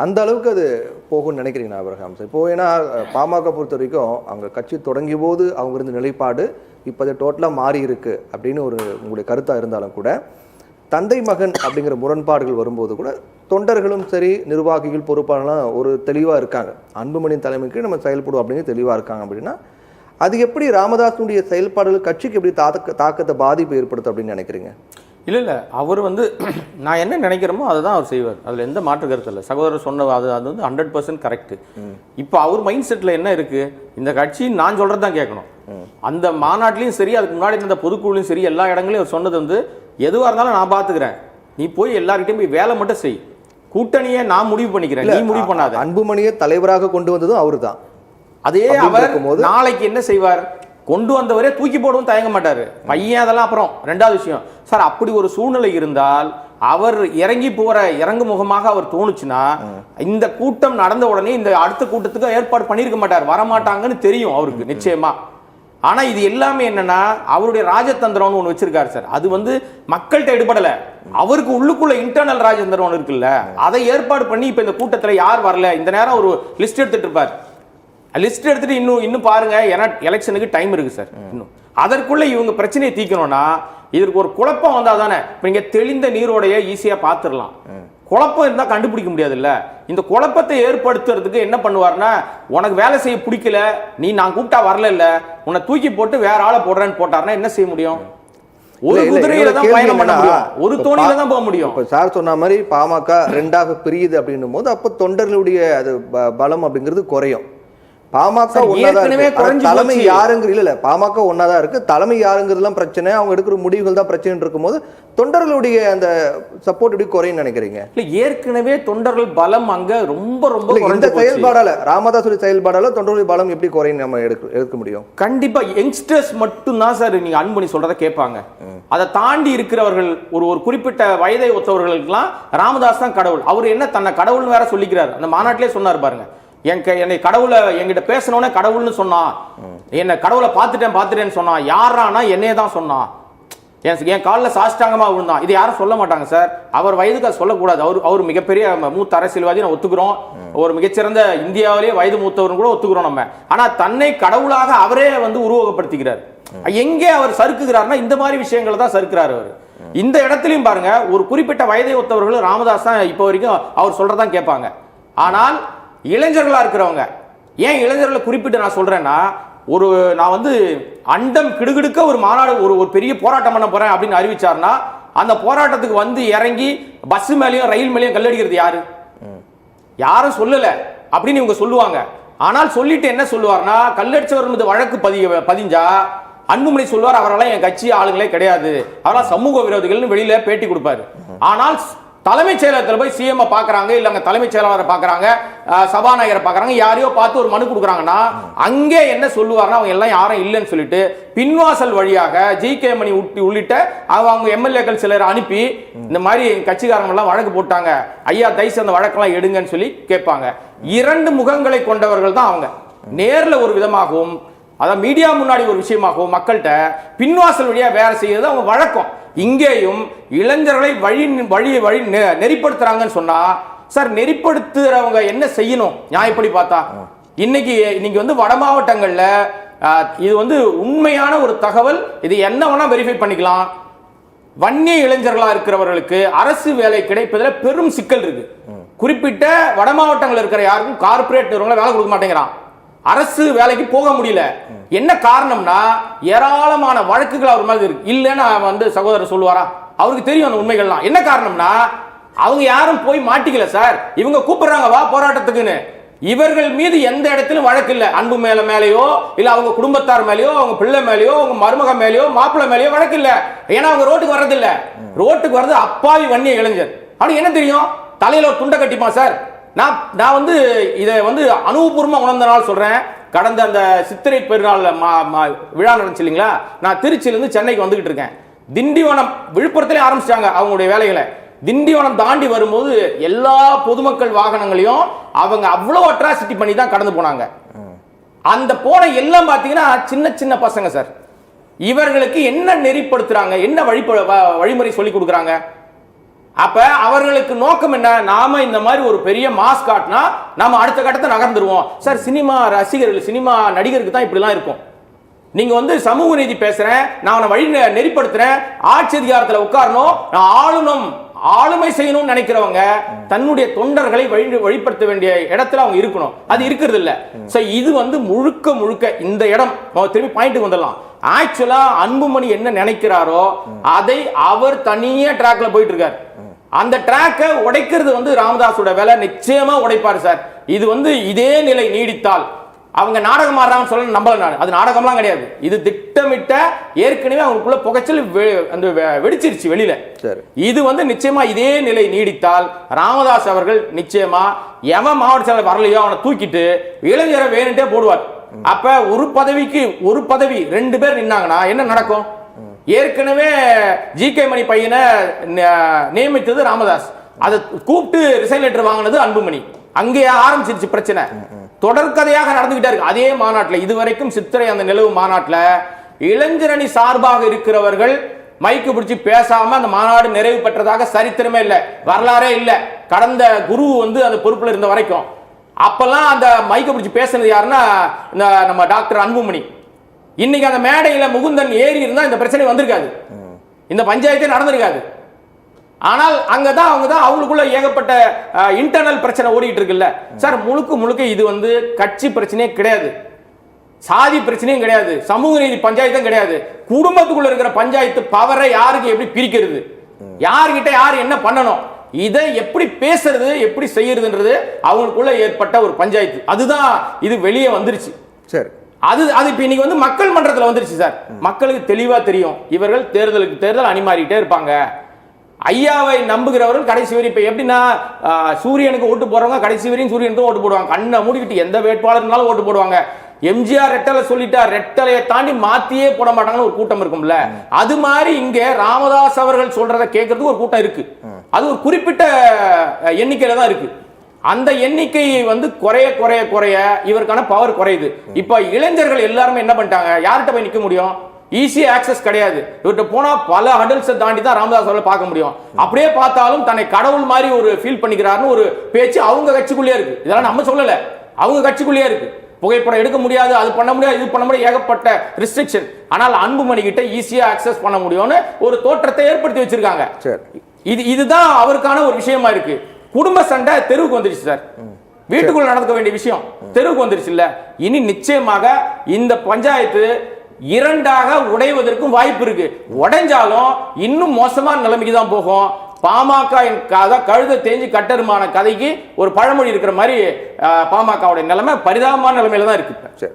அந்த அளவுக்கு அது போகும்னு நினைக்கிறீங்க ஆபிரகாம் சார்? இப்போ ஏன்னா பாமக பொறுத்த வரைக்கும் அவங்க கட்சி தொடங்கிய போது அவங்க இருந்த நிலைப்பாடு இப்போ அது டோட்டலாக மாறி இருக்கு அப்படின்னு ஒரு உங்களுடைய கருத்தாக இருந்தாலும் கூட, தந்தை மகன் அப்படிங்கிற முரண்பாடுகள் வரும்போது கூட தொண்டர்களும் சரி நிர்வாகிகள் பொறுப்பாளர்லாம் ஒரு தெளிவாக இருக்காங்க. அன்புமணியின் தலைமைக்கு நம்ம செயல்படுவோம் அப்படிங்கிற தெளிவாக இருக்காங்க. அப்படின்னா அது எப்படி ராமதாஸுடைய செயல்பாடுகள் கட்சிக்கு எப்படி தாக்கத்தை பாதிப்பு ஏற்படுத்தும் அப்படின்னு நினைக்கிறீங்க? இல்லை அவர் நான் என்ன நினைக்கிறோமோ அதை தான் அவர் செய்வார். அதில் எந்த மாற்று கருத்து இல்லை. சகோதரர் சொன்ன அது 100% கரெக்டு. இப்போ அவர் மைண்ட் செட்டில் என்ன இருக்குது, இந்த கட்சி நான் சொல்கிறது தான் கேட்கணும். அந்த மாநாட்டிலையும் சரி, அதுக்கு முன்னாடி இருந்த பொதுக்குழுலையும் சரி, எல்லா இடங்களையும் அவர் சொன்னது எதுவாக இருந்தாலும் நான் பார்த்துக்கிறேன், நீ போய் எல்லார்கிட்டையும் போய் வேலை மட்டும் செய், கூட்டணியை நான் முடிவு பண்ணிக்கிறேன், நீ முடிவு பண்ணாத. அன்புமணியை தலைவராக கொண்டு வந்ததும் அவரு தான். அதே அவர் நாளைக்கு என்ன செய்வார், கொண்டு வந்தவரே தூக்கி போடவும் தயங்க மாட்டார். பையன் அதெல்லாம் அப்புறம் ரெண்டாவது விஷயம் சார். அப்படி ஒரு சூழ்நிலை இருந்தால் அவர் இறங்கு முகமாக அவர் தோணுச்சுன்னா இந்த கூட்டம் நடந்த உடனே இந்த அடுத்த கூட்டத்துக்கு ஏற்பாடு பண்ணியிருக்க மாட்டார், வரமாட்டாங்கன்னு தெரியும் அவருக்கு நிச்சயமா. ஆனா இது எல்லாமே என்னன்னா அவருடைய ராஜதந்திரம்னு ஒன்று வச்சிருக்காரு சார். அது மக்கள்கிட்ட எடுபடல, அவருக்கு உள்ளுக்குள்ள இன்டர்னல் ராஜதந்திரம் ஒன்று இருக்குல்ல, அதை ஏற்பாடு பண்ணி இப்ப இந்த கூட்டத்தில் யார் வரல, இந்த நேரம் ஒரு லிஸ்ட் எடுத்துட்டு இருப்பார். லிஸ்ட் எடுத்துட்டு இன்னும் பாருங்க, ஏன்னா எலெக்ஷனுக்கு டைம் இருக்கு சார். இன்னும் அதற்குள்ள இவங்க பிரச்சனையை தீக்கணும்னா இதற்கு ஒரு குழப்பம் வந்தா தானே. இப்ப நீங்க தெளிந்த நீரோடைய ஈஸியா பாத்துடலாம், குழப்பம் இருந்தா கண்டுபிடிக்க முடியாது இல்ல. இந்த குழப்பத்தை ஏற்படுத்துறதுக்கு என்ன பண்ணுவார்னா, உனக்கு வேலை செய்ய பிடிக்கல, நீ நான் கூப்பிட்டா வரல இல்ல, உன்னை தூக்கி போட்டு வேற ஆளை போடுறேன்னு போட்டார்னா என்ன செய்ய முடியும்? ஒரு குதிரையில தான் பயணம் பண்ண முடியும், ஒரு தோணியில தான் போக முடியும். சார் சொன்ன மாதிரி பாமக ரெண்டாக பிரியுது அப்படின்னும் போது அப்ப தொண்டர்களுடைய அது பலம் அப்படிங்கிறது குறையும். பாமக தலைமை யாருங்கிறது இல்ல, பாமக ஒன்னாதான் இருக்கு, தலைமை யாருங்கிறதுலாம் பிரச்சனை, அவங்க எடுக்கிற முடிவுகள் தான் பிரச்சனை இருக்கும்போது தொண்டர்களுடைய அந்த சப்போர்ட் எப்படி குறையும் நினைக்கிறீங்க? இல்ல ஏற்கனவே தொண்டர்கள் பலம் அங்க ரொம்ப ரொம்ப இந்த செயல்பாடால, ராமதாசுடைய செயல்பாடால தொண்டர்களுடைய பலம் எப்படி குறையும் நம்ம எடுக்க முடியும்? கண்டிப்பா யங்ஸ்டர்ஸ் மட்டும் தான் சார் நீங்க அன்புமணி சொல்றதை கேட்பாங்க. அதை தாண்டி இருக்கிறவர்கள் ஒரு குறிப்பிட்ட வயதை ஒத்தவர்களுக்கெல்லாம் ராமதாஸ் தான் கடவுள். அவர் என்ன தன்னை கடவுள்னு வேற சொல்லிக்கிறார். அந்த மாநாட்டிலே சொன்னார் பாருங்க, என்னை கடவுளை என்கிட்ட பேசணும்னே கடவுள்னு சொன்னான், என்னை கடவுளை பார்த்துட்டேன்னு சொன்னான், யாரானா என்னையே தான் சொன்னான், என் காலில் சாஷ்டாங்கமா விழுந்தான். இது யாரும் சொல்ல மாட்டாங்க சார். அவர் வயதுக்கு அது சொல்லக்கூடாது. அவர் மிகப்பெரிய மூத்த அரசியல்வாதி நான் ஒத்துக்கிறோம், ஒரு மிகச்சிறந்த இந்தியாவிலேயே வயது மூத்தவரும் கூட ஒத்துக்கிறோம் நம்ம. ஆனா தன்னை கடவுளாக அவரே உருவகப்படுத்திக்கிறார். எங்கே அவர் சறுக்குகிறார்னா இந்த மாதிரி விஷயங்களை தான் சறுக்கிறார் அவர். இந்த இடத்துலையும் பாருங்க, ஒரு குறிப்பிட்ட வயதை ஒத்தவர்கள் ராமதாஸ் தான் இப்போ வரைக்கும் அவர் சொல்றதான் கேட்பாங்க. ஆனால் இளைஞர்களா இருக்கிறவங்க, ஏன் இளைஞர்களை குறிப்பிட்டு நான் சொல்றேன்னா, நான் அண்டம் கிடுகிடுக்க ஒரு மாநாடு ஒரு பெரிய போராட்டம் பண்ண போறேன் அப்படின்னு அறிவிச்சார்னா அந்த போராட்டத்துக்கு இறங்கி பஸ் மேலேயும் ரயில் மேலேயும் கல்லடிக்கிறது யாரு? யாரும் சொல்லல அப்படின்னு இவங்க சொல்லுவாங்க. ஆனால் சொல்லிட்டு என்ன சொல்லுவார்னா, கல்லடிச்சவர் மீது வழக்கு பதிஞ்சா அன்புமணி சொல்வார், அவரெல்லாம் என் கட்சி ஆளுங்களே கிடையாது, அவரெல்லாம் சமூக விரோதிகள்னு வெளியில பேட்டி கொடுப்பாரு. ஆனால் தலைமைச் செயலகத்தில் போய் சிஎம் பாக்குறாங்க, இல்ல அங்க தலைமைச் செயலாளரை பாக்குறாங்க, சபாநாயகரை பாக்குறாங்க, யாரையோ பார்த்து ஒரு மனு கொடுக்குறாங்கன்னா அங்கே என்ன சொல்லுவாருன்னா, அவங்க எல்லாம் யாரும் இல்லைன்னு சொல்லிட்டு பின்வாசல் வழியாக ஜி.கே. மணி உள்ளிட்ட அவங்க எம்எல்ஏக்கள் சிலர் அனுப்பி இந்த மாதிரி கட்சிக்காரங்க எல்லாம் வழக்கு போட்டாங்க, ஐயா தயவுசெய்து அந்த வழக்கெல்லாம் எடுங்கன்னு சொல்லி கேட்பாங்க. இரண்டு முகங்களை கொண்டவர்கள் தான் அவங்க. நேர்ல ஒரு விதமாகவும், அதான் மீடியா முன்னாடி ஒரு விஷயமாகவும் மக்கள்கிட்ட பின்வாசல் வழியா வேற செய்யறது அவங்க வழக்கம். இங்கேயும் இளைஞர்களை வழி நெறிப்படுத்துறாங்கன்னு சொன்னா, சார் நெறிப்படுத்துறவங்க என்ன செய்யணும் நியாயப்படி பார்த்தா? இன்னைக்கு வட மாவட்டங்கள்ல இது உண்மையான ஒரு தகவல், இது என்ன வேணா வெரிஃபை பண்ணிக்கலாம். வன்னிய இளைஞர்களா இருக்கிறவர்களுக்கு அரசு வேலை கிடைப்பதில் பெரும் சிக்கல் இருக்கு. குறிப்பிட்ட வட மாவட்டங்கள் இருக்கிற யாருக்கும் கார்பரேட் நிறுவனங்களை வேலை கொடுக்க மாட்டேங்கிறான், அரசு வேலைக்கு போக முடியல. என்ன காரணம்னா ஏராளமான வழக்குகள் அவர் மேல இருக்கு. இல்லைன்னு சகோதரர் சொல்லுவாரா? அவருக்கு தெரியும் அந்த உண்மைகள்லாம். என்ன காரணம்னா அவங்க யாரும் போய் மாட்டிக்கல சார், இவங்க கூப்பிடுறாங்க வா போராட்டத்துக்குன்னு. இவர்கள் மீது எந்த இடத்திலும் வழக்கு இல்ல. அன்பு மேலேயோ இல்ல அவங்க குடும்பத்தார் மேலேயோ அவங்க பிள்ளை மேலேயோ அவங்க மருமக மேலேயோ மாப்பிள்ளை மேலேயோ வழக்கு இல்ல. ஏன்னா அவங்க ரோட்டுக்கு வர்றது இல்ல. ரோட்டுக்கு வர்றது அப்பாவி வன்னிய இளைஞர். அவனுக்கு என்ன தெரியும்? தலையில ஒரு துண்டை கட்டிப்பான் சார். நான் இதை அனுபவபூர்வமா உணர்ந்த நாள் சொல்றேன். கடந்த அந்த சித்திரை பெருநாள் விழா நடந்துச்சு இல்லைங்களா, நான் திருச்சியிலிருந்து சென்னைக்கு வந்துகிட்டு இருக்கேன். திண்டிவனம் விழுப்புரத்திலே ஆரம்பிச்சிட்டாங்க அவங்களுடைய வேலைகளை. திண்டிவனம் தாண்டி வரும்போது எல்லா பொதுமக்கள் வாகனங்களையும் அவங்க அவ்வளவு அட்ராசிட்டி பண்ணி தான் கடந்து போனாங்க. அந்த போன எல்லாம் பாத்தீங்கன்னா சின்ன சின்ன பசங்க சார். இவர்களுக்கு என்ன நெறிப்படுத்துறாங்க, என்ன வழிமுறை சொல்லி கொடுக்குறாங்க? அப்ப அவர்களுக்கு நோக்கம் என்ன? நாம இந்த மாதிரி ஒரு பெரிய மாஸ் காட்டினா நாம அடுத்த கட்டத்தை நகர்ந்துருவோம். சார், சினிமா ரசிகர்கள், சினிமா நடிகருக்கு தான் இப்படிலாம் இருக்கும். நீங்க வந்து சமூக நீதி பேசுறேன், நான் அவனை வழி நெறிப்படுத்துறேன், ஆட்சி அதிகாரத்தில் உட்காரணும், நான் ஆளுநம் ஆளுமை செய்யணும்னு நினைக்கிறவங்க தன்னுடைய தொண்டர்களை வழிபடுத்த வேண்டிய இடத்துல அவங்க இருக்கணும். அது இருக்கிறது இல்ல. சோ இது வந்து முழுக்க முழுக்க இந்த இடம் திரும்பி பாயிண்ட்டுக்கு வந்துடலாம். ஆக்சுவலா அன்புமணி என்ன நினைக்கிறாரோ அதை அவர் தனியே ட்ராக்ல போயிட்டு இருக்காரு. அந்த ட்ராக்கை உடைக்கிறது வந்து ராமதாஸோட வேலை. நிச்சயமா உடைப்பாரு சார். இது வந்து இதே நிலை நீடித்தால் அவங்க நாடகம் ஆடுறாங்கன்னு சொல்ல நம்பல நான். அது நாடகம்லாம் கிடையாது. இது திட்டமிட்ட, ஏற்கனவே அவங்களுக்குள்ள புகைச்சல் அந்த வெடிச்சிருச்சு வெளியில. இது வந்து நிச்சயமா இதே நிலை நீடித்தால் ராமதாஸ் அவர்கள் நிச்சயமா எவன் மாவட்ட செயலர் வரலையோ அவனை தூக்கிட்டு இளைஞரை வேணுட்டே போடுவார். அப்ப ஒரு பதவிக்கு ஒரு பதவி 2 பேர் நின்னாங்கன்னா என்ன நடக்கும்? ஏற்கனவே ஜிகே மணி பையனை நியமித்தது ராமதாஸ், அதை கூப்பிட்டு ரிசைன் லெட்டர் வாங்கினது அன்புமணி. அங்கே ஆரம்பிச்சிருச்சு பிரச்சனை. தொடர்கதையாக நடந்துகிட்டே இருக்கு. அதே மாநாட்டில் இதுவரைக்கும் சித்திரை அந்த நிலவு மாநாட்டில் இளைஞரணி சார்பாக இருக்கிறவர்கள் மைக்கு பிடிச்சி பேசாம அந்த மாநாடு நிறைவு பெற்றதாக சரித்திரமே இல்லை, வரலாறே இல்லை. கடந்த குரு வந்து அந்த பொறுப்புல இருந்த வரைக்கும் அப்பெல்லாம் அந்த மைக்கு பிடிச்சி பேசுனது யாருன்னா நம்ம டாக்டர் அன்புமணி. இன்னைக்கு அந்த மேடையில முகுந்தன் ஏறி இருந்தா இந்த பிரச்சனை வந்திருக்காது, இந்த பஞ்சாயத்தே நடந்திருக்காது. ஆனால் அங்கதான் அவங்களுக்குள்ள ஏகப்பட்ட இன்டர்னல் பிரச்சனை ஓடிட்டு இருக்குல்ல சார். முழுக்க முழுக்க இது வந்து கட்சி பிரச்சனையே கிடையாது, சாதி பிரச்சனையும் கிடையாது, சமூக நீதி பஞ்சாயத்தும் கிடையாது. குடும்பத்துக்குள்ள இருக்கிற பஞ்சாயத்து பவரை யாருக்கு எப்படி பிரிக்கிறது, யார்கிட்ட யார் என்ன பண்ணணும், இதை எப்படி பேசுறது, எப்படி செய்யறதுன்றது அவங்களுக்குள்ள ஏற்பட்ட ஒரு பஞ்சாயத்து. அதுதான் இது வெளியே வந்துருச்சு. சரி, அது இப்ப இன்னைக்கு வந்து மக்கள் மன்றத்தில் வந்துருச்சு சார். மக்களுக்கு தெளிவா தெரியும் இவர்கள் தேர்தலுக்கு தேர்தல் அணிமாறிட்டே இருப்பாங்க. ஐயாவை நம்புகிறவர்கள் கடைசி வரை, இப்ப எப்படின்னா சூரியனுக்கு ஓட்டு போறவங்க கடைசி வரையும் சூரியனுக்கு ஓட்டு போடுவாங்க. கண்ணை மூடிக்கிட்டு எந்த வேட்பாளர்னாலும் ஓட்டு போடுவாங்க. எம்ஜிஆர் ரெட்டலை சொல்லிட்டார், ரெட்டலையை தாண்டி மாத்தியே போட மாட்டாங்கன்னு ஒரு கூட்டம் இருக்கும்ல, அது மாதிரி இங்க ராமதாஸ் அவர்கள் சொல்றதை கேட்கறதுக்கு ஒரு கூட்டம் இருக்கு. அது ஒரு குறிப்பிட்ட எண்ணிக்கையில தான் இருக்கு. அந்த எண்ணிக்கை வந்து குறைய குறைய குறைய இவருக்கான பவர் குறையுது. இப்ப இளைஞர்கள் எல்லாருமே என்ன பண்ணிட்டாங்க, யார்கிட்ட போய் நிக்க முடியும்? ஈஸி ஆக்சஸ் கிடையாது. இவர்கிட்ட போனா பல ஹடல்ஸை தாண்டி தான் ராமதாஸ் அவர்களை பார்க்க முடியும். அப்படியே பார்த்தாலும் தன்னை கடவுள் மாதிரி ஒரு ஃபீல் பண்ணிக்கிறாருன்னு ஒரு பேச்சு அவங்க கட்சிக்குள்ளே இருக்கு. இதெல்லாம் நம்ம சொல்லல, அவங்க கட்சிக்குள்ளேயே இருக்கு. புகைப்படம் எடுக்க முடியாது, அது பண்ண முடியாது, இது பண்ண முடியாது, ஏகப்பட்ட ரெஸ்ட்ரிக்ஷன். ஆனால் அன்புமணி கிட்ட ஈஸியா ஆக்சஸ் பண்ண முடியும்னு ஒரு தோற்றத்தை ஏற்படுத்தி வச்சிருக்காங்க. இதுதான் அவருக்கான ஒரு விஷயமா இருக்கு. குடும்ப சண்டை தெருவுக்கு வந்துருச்சு சார். வீட்டுக்குள்ள நடக்க வேண்டிய விஷயம் தெருவுக்கு வந்துருச்சு இல்ல. இனி நிச்சயமாக இந்த பஞ்சாயத்து 2ஆக உடைவதற்கும் வாய்ப்பு இருக்கு. உடைஞ்சாலும் இன்னும் மோசமான நிலைமைக்கு தான் போகும். பாமக கழுத தேஞ்சு கட்டருமான கதைக்கு ஒரு பழமொழி இருக்கிற மாதிரி பாமகவுடைய நிலைமை பரிதாபமான நிலைமையில தான் இருக்கு.